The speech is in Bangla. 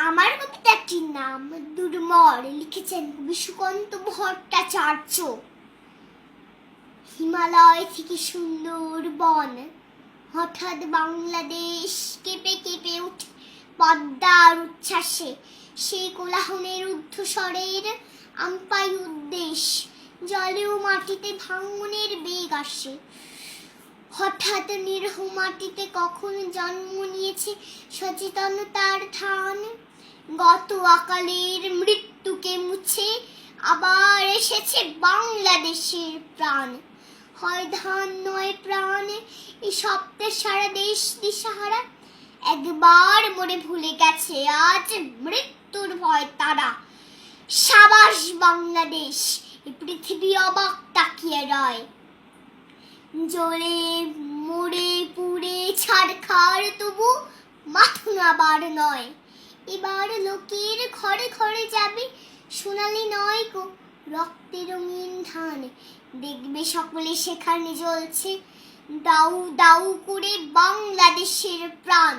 আমার কবিতাটির নাম দুর্মর, লিখেছেন কবি সুকান্ত ভট্টাচার্য। হিমালয় থেকে সুন্দর বন, হঠাৎ বাংলাদেশ কেঁপে কেঁপে উঠে পদ্মার উচ্ছ্বাসে। সেই কোলাহলের ঊর্ধ্বস্বরের আম্পাই উদ্দেশ, জলে ও মাটিতে ভাঙনের বেগ আসে। হঠাৎ নিরহ মাটিতে কখন জন্ম নিয়েছে সচেতনতার ধান। গত অকালের মৃত্যুকে মুছে আবার এসেছে বাংলাদেশের প্রাণ। হয় ধান নয় প্রাণ, এই শব্দের সারা দেশ দিশাহারা। একবার মনে ভুলে গেছে আজ মৃত্যুর ভয় তারা। সাবাস বাংলাদেশ, এই পৃথিবী অবাক তাকিয়ে রয়। জ্বলে মরে পুড়ে ছারখার, তবু মাথা নাবার নয়। এবার লোকের ঘরে ঘরে যাবে সোনালি নয় গো রক্তে রঙিন ধান। দেখবে সকলে সেখানে জ্বলছে দাউ দাউ করে বাংলাদেশের প্রাণ।